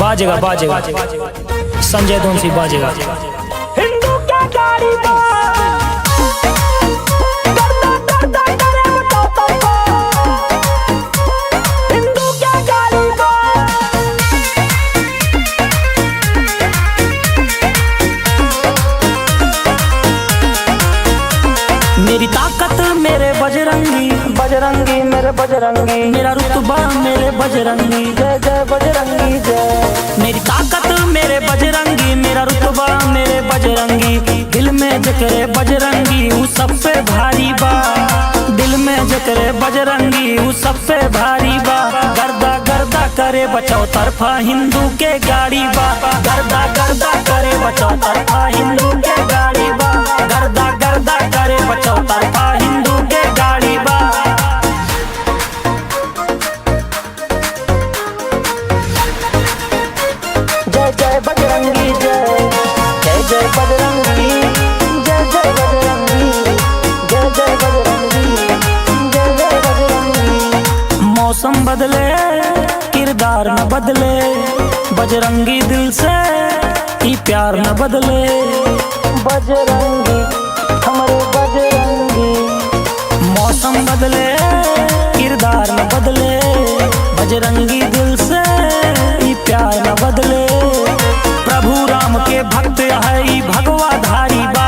बाजेगा बाजेगा संजय धोनसी बाजेगा। हिंदू क्या गाड़ी हिंदू क्या गाड़ी मेरी ताकत मेरे बजरंगी, बजरंगी मेरे बजरंगी, मेरा रुतबा मेरे बजरंगी, जय जय बजरंगी जय। मेरी ताकत मेरे बजरंगी, मेरा रुतबा मेरे बजरंगी, दिल में जकरे बजरंगी वो सब पे भारी बा, दिल में जकरे बजरंगी वो सब पे भारी बा। गर्दा गर्दा करे बचाओ तरफा हिंदू के गाड़ी बा, गर्दा गर्दा करे बचाओ तरफा हिंदू के गाड़ी बा, गर्दा गर्दा करे बचाओ तरफा हिंदू के गाड़ी बा। जय जय बजरंगी जय, जय जय बजरंगी, जय जय बजरंगी, जय जय बजरंगी, जय जय बजरंगी। मौसम बदले किरदार न बदले, बजरंगी दिल से ही प्यार न बदले, बजरंगी हमारे बजरंगी। मौसम बदले किरदार न बदले, बजरंगी दिल से ही प्यार न बदले। प्रभु राम के भक्त है ई भगवा धारी बा,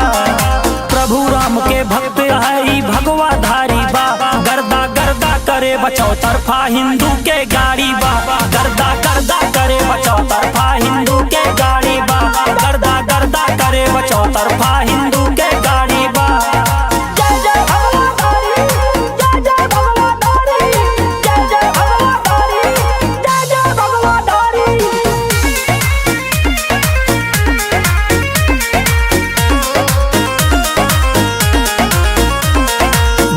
प्रभु राम के भक्त है ई भगवा धारी बा। गर्दा गर्दा करे बचाओ तरफा हिंदू के गाड़ी बा, गर्दा गर्दा करे बचाओ तरफा हिंदू के गाड़ी बा, गर्दा गर्दा करे बचाओ तरफा हिंदू के गाड़ी बा। जय जय भगवाधारी, जय जय भगवाधारी, जय जय भगवाधारी, जय जय भगवाधारी।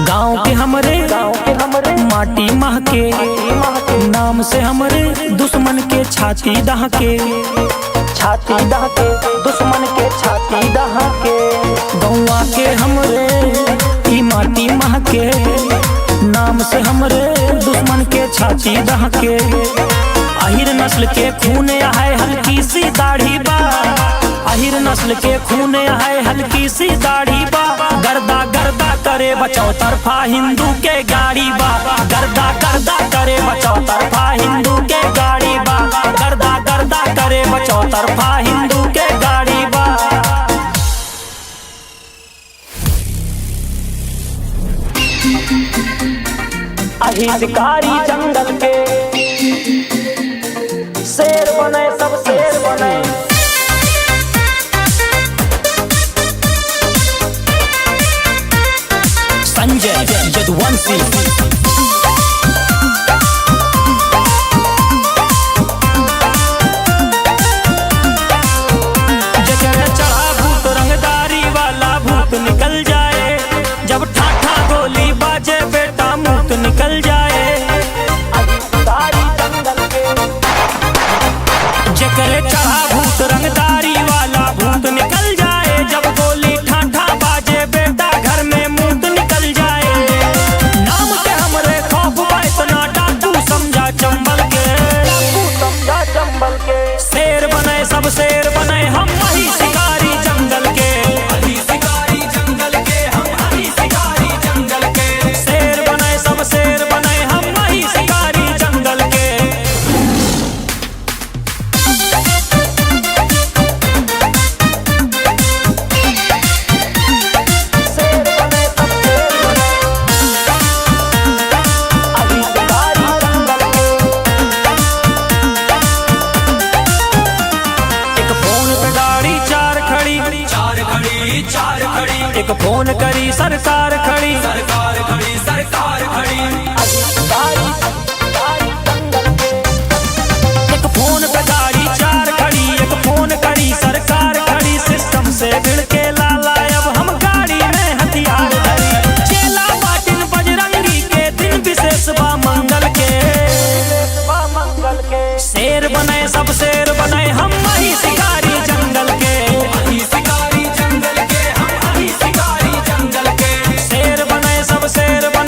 गाँव के हमरे माटी महके, नाम से हमरे दुश्मन के छाती दहके, छाती दहके दुश्मन के छाती दहके। गौवा के हमरे ई माटी महके, नाम से हमरे दुश्मन के छाती दहके। अहिर नस्ल के खून है हल्की सी दाढ़ी बा, अहिर नस्ल के खून है हल्की सी दाढ़ी बा। गर्दा गर्दा करे बचाओ तरफा हिंदू के गाड़ी बा, गर्दा गर्दा करे बचाओ तरफा हिंदू के गाड़ी बा, गर्दा गर्दा करे बचाओ तरफा हिंदू के गाड़ी बा। अही शिकारी जंगल के शेर बने सब शेर बने। संजय यदुवंशी जकरे चढ़ा भूत रंगदारी वाला भूत निकल जाए, जब ठाठा गोली बाजे बेटा मूत निकल जाए। अही शिकारी जंगल के जकरे चढ़ा भूत रंगदारी वाला भूत निकल जाए, जब गोली ठाठा बाजे बेटा घर में मूत निकल जाए। नाम के हमरे खौफ बा इतना डाकू समझा चंबल के, तू समझा चंबल के। शेर बने सब शेर बने हम वही शिकारी जंगल के, वही शिकारी जंगल के, हम वही शिकारी जंगल के। शेर बने सब शेर बने हम वही शिकारी जंगल के। शेर बने सब शेर बने। अही शिकारी जंगल के एक फोन पे गाड़ी चार खड़ी, चार खड़ी, चार खड़ी। एक फोन करी सरकार खड़ी, सरकार खड़ी, सरकार खड़ी। अही शिकारी जंगल के एक फोन पे गाड़ी चार खड़ी, एक फोन करी सरकार खड़ी। सिस्टम से भिड़ के लाला अब हम गाड़ी में हथियार धरी। चेला पाटिल बजरंगी के दिन विशेष बा मंगल के, मंगल के। शेर बने सब शेर बने हम वही शिकारी जंगल के, वही शिकारी जंगल के, हम वही शिकारी जंगल के। शेर बने सब शेर बने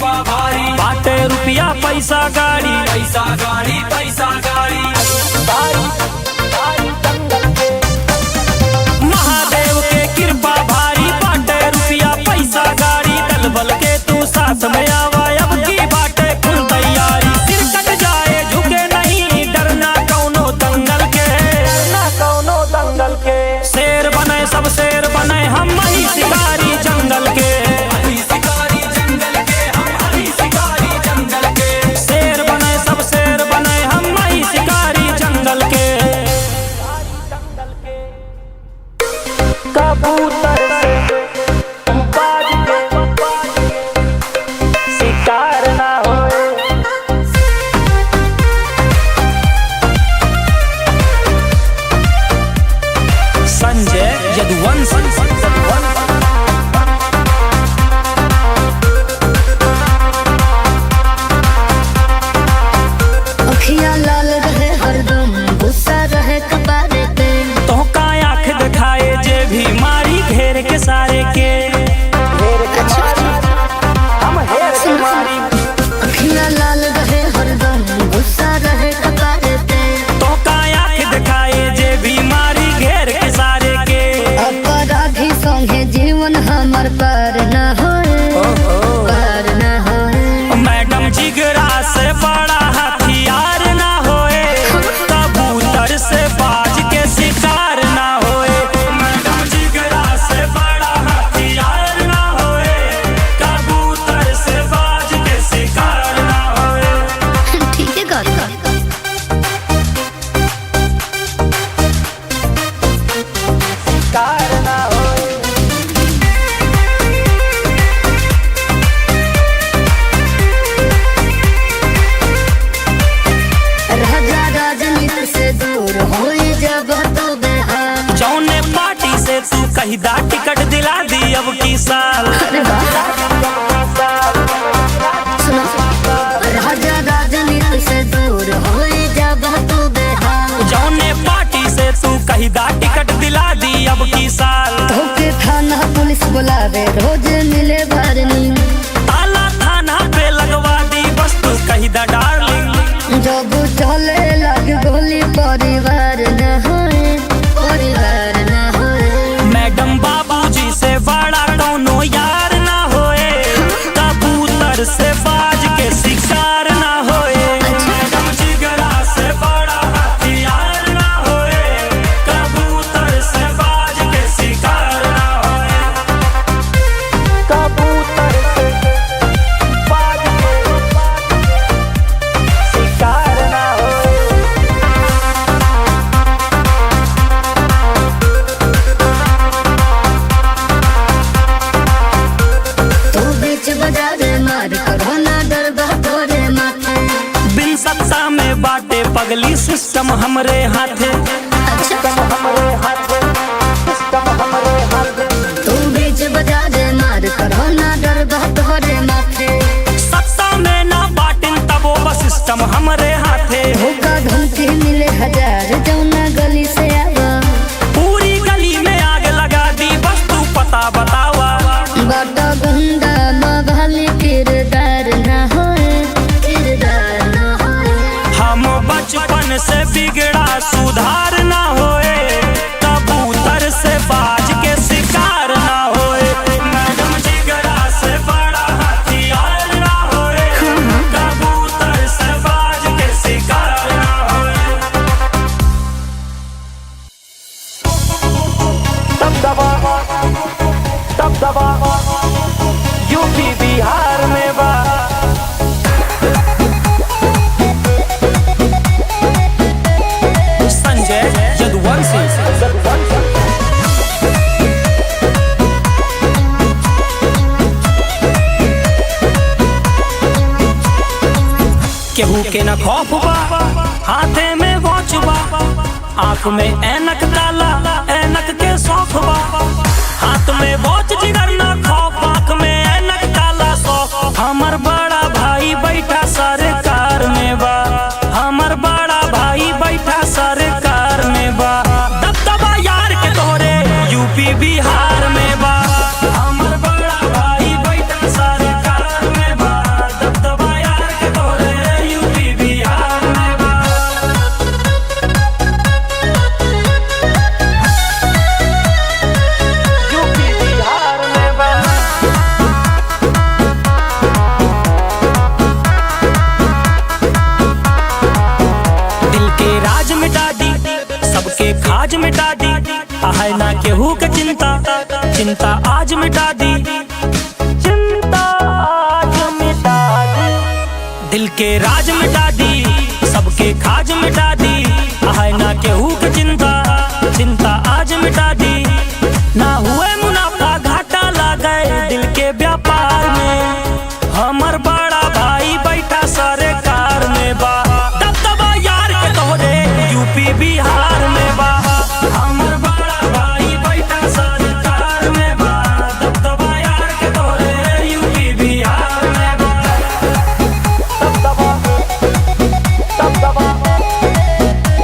कृपा भारी, बाटे रुपया पैसा गाड़ी, पैसा गाड़ी पैसा गाड़ी। भारी भारी दंगल के महादेव के कृपा भारी, बाटे रुपया पैसा गाड़ी, दल बल के तू साथ में आवा, अब की बाटे फुल तैयारी। सिर कट जाए झुके नहीं, डरना कौनो दंगल के, ना कौनो दंगल के। शेर बने सब शेर बने, हम ही शिकारी जंगल के, शिकारी जंगल के, हम ही शिकारी जंगल के। शेर बने सब शेर बने, हम ही शिकारी जंगल के। दंगल के कबूतर से बाज के शिकार ना होए। संजय यदुवंशी। अखियाँ लाल रहे हरदम, गुस्सा रहे कपारे पे। तो का आँख दिखाए जे भी मारी, घेर के सारे के। हम हेर के मारी अखियाँ लाल रहे हरदम, गुस्सा रहे कपारे पे। तो का आँख दिखाए जे भी मारी, घेर के सारे के। अपराधी संगे जीवन हमर पार न होए, पार न होए। मैडम जिगरा से बड़ा हथियार ना होए, कबूतर से बाज के शिकार ना होए। मैडम जिगरा से बड़ा हथियार ना होए, कबूतर से बाज के शिकार ना होए। ठीक है गाता। शिकार ना होए। राजा राजनीति से दूर होए जब तो बेहाल। जौने पार्टी से तू कही दा टिकट दिला दी अब की साल। अरे वाह, सुनो। राजा राजनीति से दूर होए जब तो बेहाल। जौने पार्टी से तू कही दा टिकट दिला दी अब की साल। धोखे थाना पुलिस बुलावे, रोज मिले वार्निंग। ताला थाना पे लगवा दी बस तू कही दा डार्लिंग। जब चले लग गोली परिवार न होए, परिवार न होए। मैडम बाबूजी से बड़ा कौनो यार ना होए, कबूतर से बाज के शिकार ना होए। मैडम जिगरा से बड़ा हथियार ना होए, कबूतर से बाज के शिकार ना होए। कबूतर से बाज के शिकार ना होए। तू बीच बाजार मार करो ना, डर बा तोरे माथे। बिन सत्ता में बाटे पगली, सिस्टम हमरे हाथे। सिस्टम हमरे हाथ, सिस्टम हमरे हाथ। तू बीच बाजार मार करो ना, डर बा तोरे माथे। सत्ता में ना बाटिन तबो बस सिस्टम हमरे हाथे। धोखा धमकी मिले हजार, जौना गली से आवा। पूरी गली में आग लगा दी बस तू पता बतावा। बड़ा गुंडा मवाली किरदार न होए, किरदार न होए। हम बचपन से बिगड़ा सुधार ना होए, कबूतर से बाज के शिकार ना होए। मैडम जिगरा से बड़ा हथियार ना होए, कबूतर से बाज के शिकार ना होए। दबदबा यूपी बिहार में बा। संजय यदुवंशी। केहू के न खौफ बा, हाथे में वॉच बा, आँख में ऐनक काला, ऐनक के शौक बा। हाथ में वॉच जिगर न खौफ, आँख में ऐनक काला शौक। हमर बड़ा भाई बैठा सरकार में बा, हमर बड़ा भाई बैठा सरकार में बा। दबदबा यार के तोरे यूपी बिहार में बा, हमर बड़ा भाई बैठा सरकार में बा। आज मिटा दी, है ना केहू के चिंता, चिंता आज मिटा दी, चिंता आज मिटा दी, दिल के राज मिटा दी, सबके खाज मिटा दी, है ना केहू के चिंता, चिंता आज मिटा दी। ना हुए मुनाफा घाटा लागे दिल के व्यापार में, हमर बड़ा भाई बैठा सरकार में बा, दबदबा यार के तोहरे यूपी बिहार में बा, हमर बड़ा भाई बैठा सरकार में बा, दबदबा यार के तोहरे यूपी बिहार में बा। दबदबा दबदबा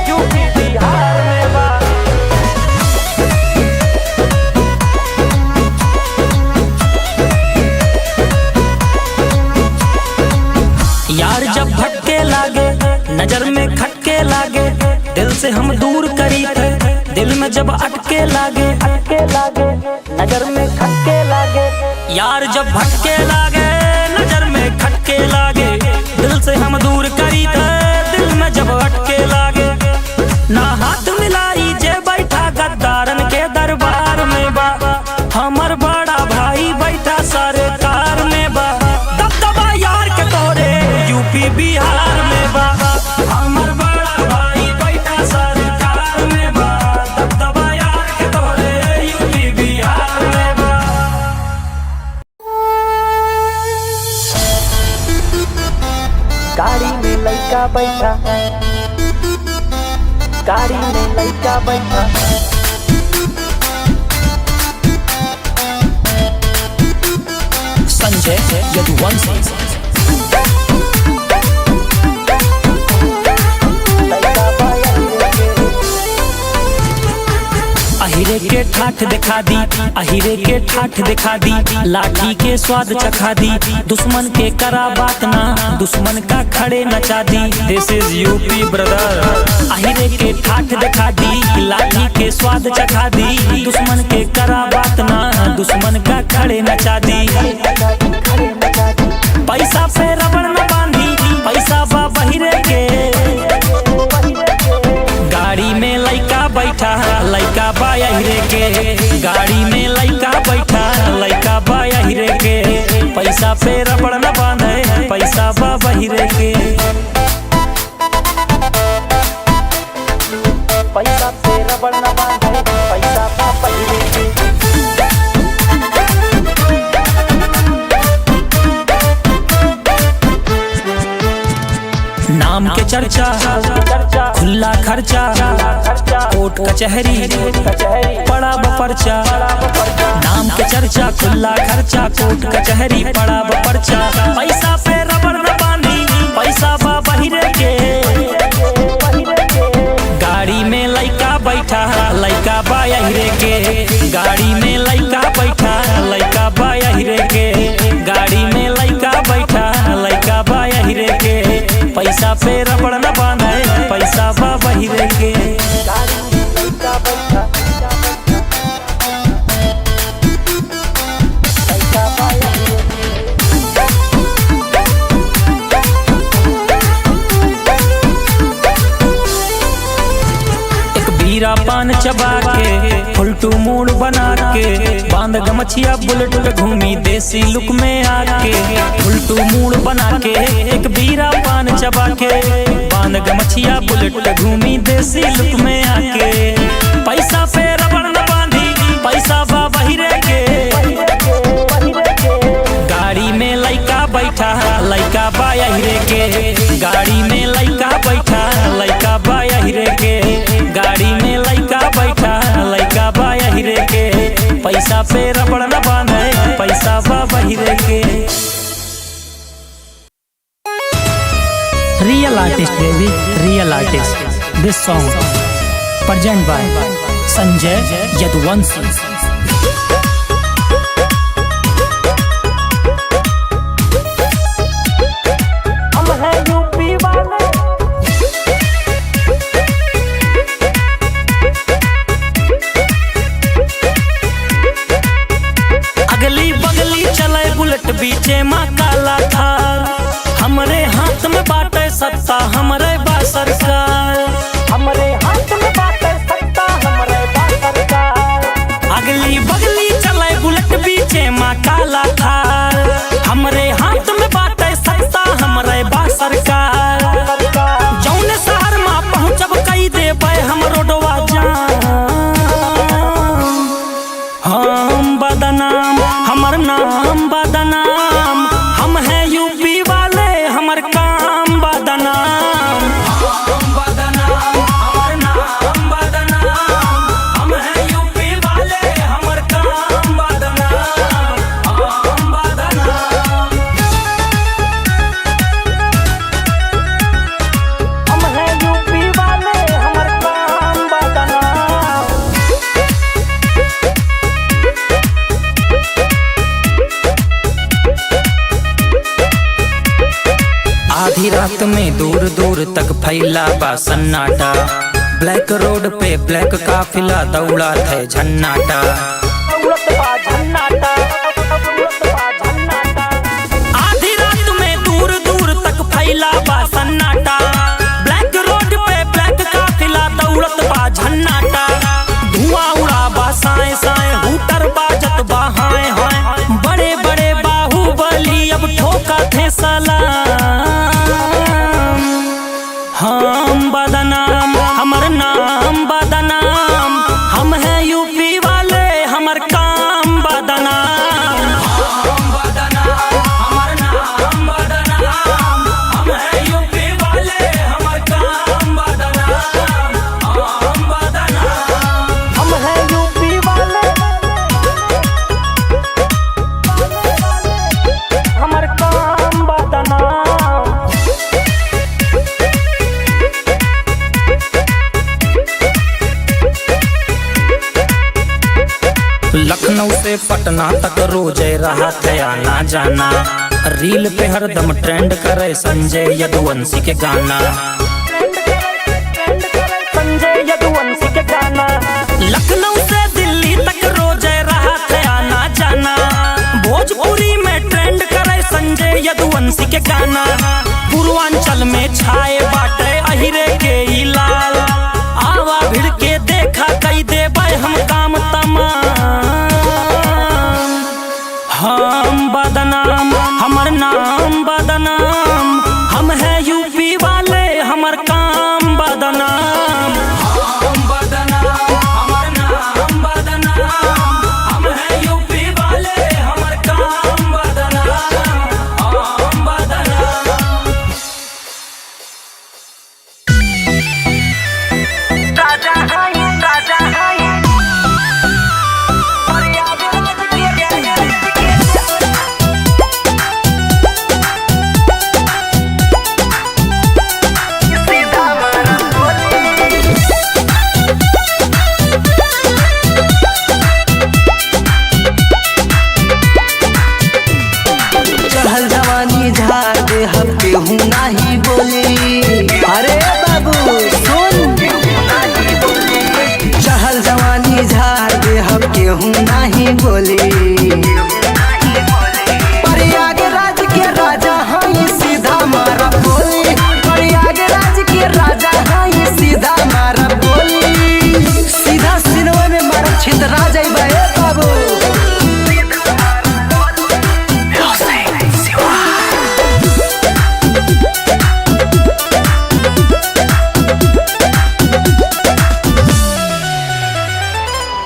यूपी बिहार में बा। यार जब भटके लागे नजर में खटके लागे, दिल से हम दूर करी थे, दिल में जब अटके लागे, अटके लागे नजर में खटके लागे, यार जब भटके लागे नजर में खटके लागे, दिल से हम दूर करी थे, दिल में जब अटके लागे। ना हाथ मिलाई जे बैठा गद्दारन के दरबार में बा, हमर बड़ा भाई बैठा सरकार में बा, दबदबा यार के तोरे यूपी बिहार में बा, हमर बड़ा भाई बैठा सरकार में बा, दबदबा यार के तोरे यूपी बिहार में बा। गाड़ी में लड़का बैठा, गाड़ी में लड़का बैठा, संजय यदुवंशी। लड़का बाया के अहिरे के ठाठ दिखा दी, अहिरे के ठाठ दिखा दी, लाठी के स्वाद चखा दी, दुश्मन के करा बात ना, दुश्मन का खड़े नचा दी। दिस इज यूपी ब्रदर। अहिरे के ठाठ दिखा दी, लाठी के स्वाद चखा दी, दुश्मन के करा बात ना, दुश्मन का खड़े नचा दी। पैसा पे रबड़ न बांधी, पैसा बा बहिरे के, गाड़ी में लइका बैठा, लइका बा अहिरे के, गाड़ी में लइका बैठा, लइका बा अहिरे के, पैसा पे रबड़ न बांधे, पैसा बा बहिरे के। पैसा से रबड़ न बांधे, पैसा पा पहिरे के। नाम के चर्चा, चर्चा खुला खर्चा, खर्चा कोर्ट कचहरी, कचहरी पड़ा बपर्चा। नाम के चर्चा, खुला खर्चा, कोर्ट कचहरी, पड़ा बपर्चा। पैसा पे रबड़ न बांधी, पैसा बा बहिरे के, गाड़ी में लइका बैठा, लइका बा अहिरे के, गाड़ी में लइका बैठा, लइका बा अहिरे के, गाड़ी में लइका बैठा, लइका बा अहिरे के, पैसा पे रबड़ न बांधे, पैसा बा बहिरे के। गाड़ी में लड़का बैठा, पैसा बाया के। एक बीरा पान चबा के, फुलटू मूड बना के, बांध गमछिया बुलेट पे घूमी देसी लुक में आके, फुलटू मूड बना के, एक बीरा पान चबा के, बांध गमछिया बुलेट पे घूमी देसी लुक में आके। पैसा पे रबड़ न बांधी, पैसा बा बहिरे के, गाड़ी में लइका बैठा, लइका बा अहिरे के, गाड़ी में लइका बैठा, लइका बा अहिरे के, गाड़ी में लइका बैठा, लइका बा अहिरे के, पैसा पे रबड़ न बांधे, पैसा बा बहिरे के। Real artist baby, real artist. This song present by Sanjay Yaduvanshi. हम हैं यूपी वाले, अगली बगली चले बुलेट, बीचे माँ काला थार, हमरे हाथ में बाटे सत्ता, हमरे बा सरकार, हमारे हाथ में बात है सत्ता, बदनाम, हमर नाम बदनाम। हम हैं यूपी वाले, हमर काम बदनाम। हम बदनाम, हमर नाम बदनाम। हम हैं यूपी वाले, हमर काम बदनाम। हम बदनाम, हम हैं यूपी वाले, हमर काम बदनाम। आधी रात में दूर दूर तक फैला बा सन्नाटा। ब्लैक रोड पे ब्लैक काफिला दौड़ा थे झन्नाटा। आधी रात में दूर दूर तक फैला बा सन्नाटा। ब्लैक रोड पे ब्लैक काफिला दौड़त बा झन्नाटा। धुआं उड़ा बा साए साए, हूटर बाजत बा हाय हाय। बड़े बड़े बाहुबली अब ठोका थे सलाम। हम बदनाम, हमर नाम बदनाम। हम हैं यूपी वाले, हमर काम बदनाम। हम बदनाम, हमर नाम बदनाम। हम हैं यूपी वाले, हमर काम बदनाम। हम बदनाम, हम हैं यूपी वाले, हमर काम बदनाम। लखनऊ से पटना तक रोज रहा थे आना जाना। रील पे हरदम ट्रेंड करे संजय यदुवंशी के गाना। संजय यदुवंशी के गाना। लखनऊ से दिल्ली तक रोज रहा थे आना जाना। भोजपुरी में ट्रेंड करे संजय यदुवंशी के गाना। पूर्वांचल में छाए बाटे अहिरे के ई लाल। आवा भिड़ के देखा कई देबै हम काम तमाम। हम बदनाम, हमर नाम बदनाम। हम हैं यूपी वाले, हमर काम बदनाम। हम बदनाम, हमर नाम बदनाम। हम हैं यूपी वाले, हमर काम बदनाम। हम बदनाम। राजा हाय, राजा हाय। चढ़ल जवानी झाड़ दे हम केहू नाही बोली। अरे बाबू सुन, चढ़ल जवानी झाड़ दे हम केहू नाही बोली। प्रयागराज के राजा हाई सीधा मारा बोली। प्रयागराज के राजा हाई सीधा मारा बोली। सीधा सिनवा में मारा छिंदरा जाइबा ए बाबू।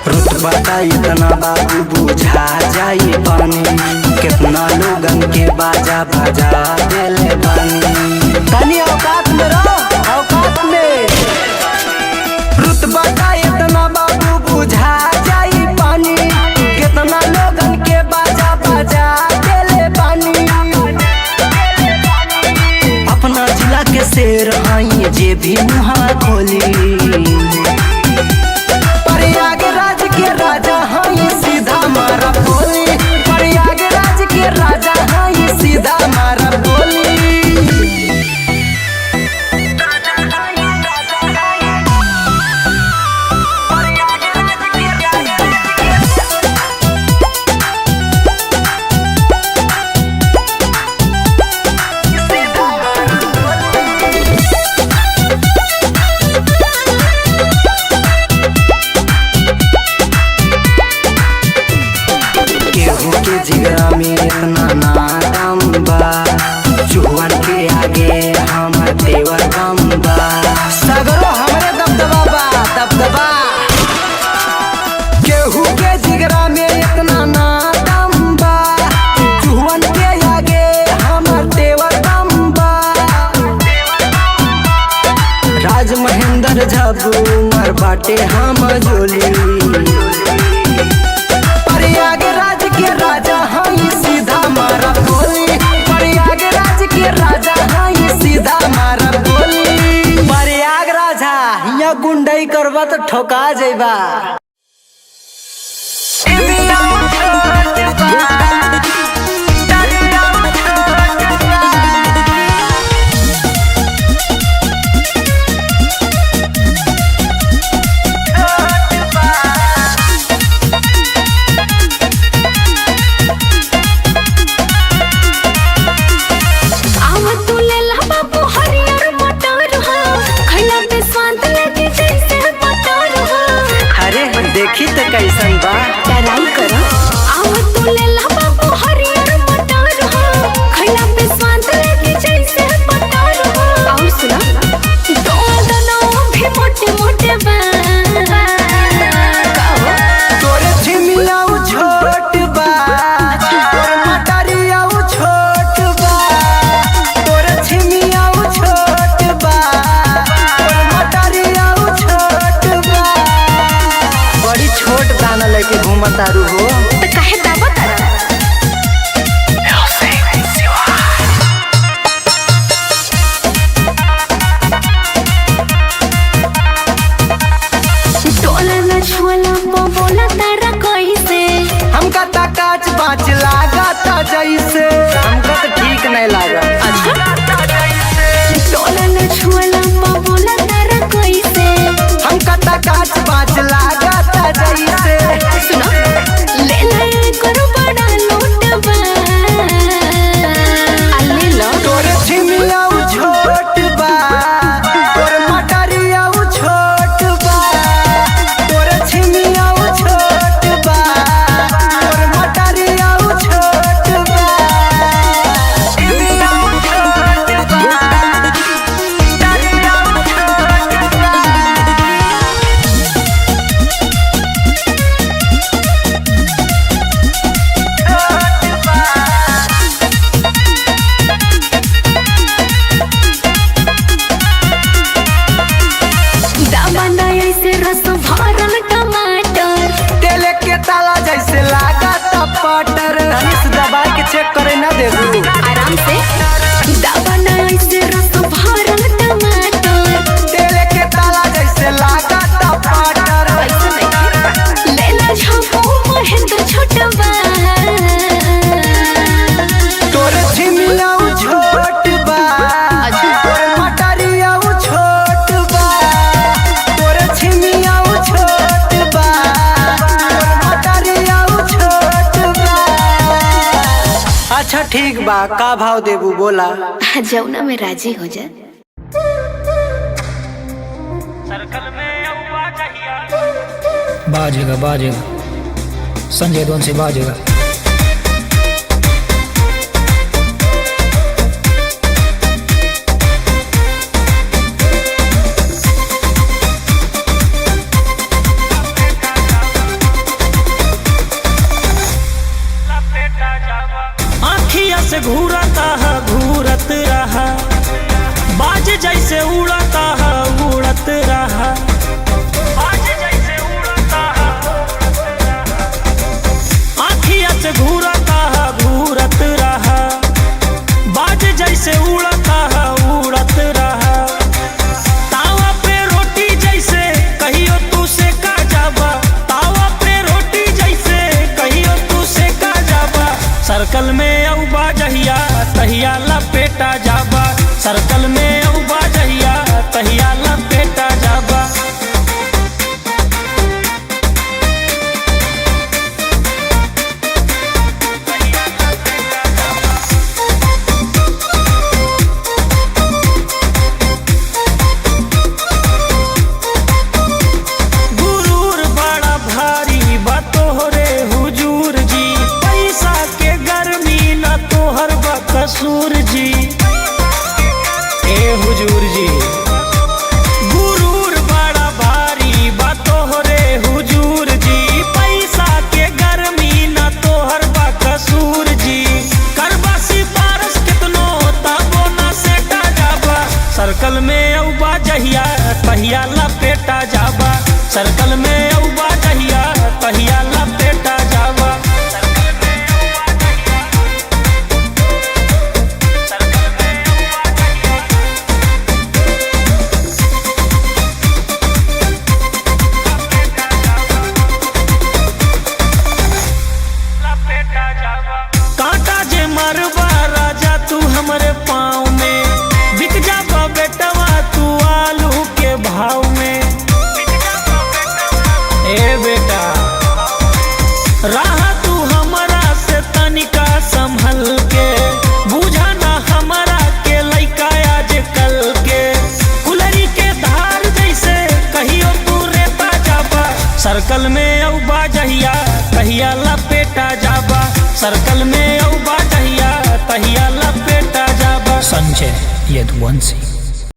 रुतबा इतना बाबू बुझा जाई पानी। कितना लोगन के बाजा बजा देले बानी। तनी औकात में रहो, औकात में। रुतबा इतना बाबू बुझा जाई पानी। कितना लोगन के बाजा बजा देले बानी। अपना जिला के शेर हाई जे भी मुहा खोली। प्रयागराज के राजा हाई सीधा मारा बोली। प्रयागराज के राजा हाई सीधा मारा बोली। केहू के जिगरा में इतना नादम बा। चुहन के आगे हमर देवर गम बा। सगरो हमरे दबदबा बा, दबदबा। केहू के जिगरा में इतना ना बाटे हम जोली। प्रयागराज के राजा हई सीधा मारा बोली, प्रयागराज के राजा हई सीधा मारा बोली। प्रयागराज यहाँ गुंडई करबा तो ठोका जेबा। देखी तो कैसन बा डराई करो आव तू ले ला बाबू हरियर मटर हो खैला पे स्वाद लगे जैसे मटर हो। और सुना दोनों भी मोटे मोटे बा तोरे छिमिया छोट बा, तोरे मटरिया छोट बा, तोरे छिमिया छोट बा, तोरे मटरिया छोट बा। बड़ी छोट दाना लेके घूमतारू हो तो काहे दावा तारा टोला न छोला बोला तारा कैसे हमका ता काच बाच लागता जैसे, हमका तो ठीक नहीं लागा। टोला न छोला बोला तारा कैसे हमका ता काच बाच लागता जैसे। सुनो ले ले करो बड़ा लोटबा ले लो तोरे छिमिया छोट बा, तोरे मटरिया छोट बा, तोरे छिमिया छोट बा, तोरे मटरिया छोट बा। छिमिया छोट बा, मटरिया छोट बा। दामना ऐसे रस भरल टमाटर तेले के ताला जैसे लागता पटर। धनुष दबा के चेक करे ना देबू। आराम से दामना ऐसे रस भरल टमाटर तेले के ताला जैसे लागता पटर। ऐसे नहीं ले ला झपो महेंद्र छोटबा तोरे छिमिया छोट बा, तोरे मटरिया छोट बा, तोरे छिमिया छोट बा, तोरे मटरिया छोट बा। अच्छा ठीक बा, का भाव देबू बोला। जौना में राजी हो जा। बाजेगा बाजेगा संजय दोन से बाजेगा। आँखिया से घूरता है घूरत रहा, बाज जैसे उड़ता है उड़त रहा, बाज जैसे उड़ता है आँखिया से घूरता है घूरत रहा, बाज जैसे उड़ता है उड़त रहा। तावा पे रोटी जैसे कहियो तू से का जाबा, तावा पे रोटी जैसे कहियो तू से का जाबा। सर्कल में औबा जहिया तहिया लपेटा जाबा, सर्कल में औबा जहिया तहिया लपेटा जाबा। गुरूर बड़ा भारी बा तोहरे हुजूर जी, पैसा के गर्मी न तोहर बा कसूर जी। ए हुजूर जी गुरूर बड़ा भारी बा तोहरे हुजूर जी, पैसा के गर्मी न तोहर बा कसूर जी। करबा सिफारिश कितनो तबो न सेटा जाबा, सर्कल में औबा जहिया तहिया लपेटा जाबा, सर्कल में औबा जहिया तहिया लपेटा जाबा, सर्कल में औबा जहिया तहिया लपेटा जाबा। संजय यदुवंशी।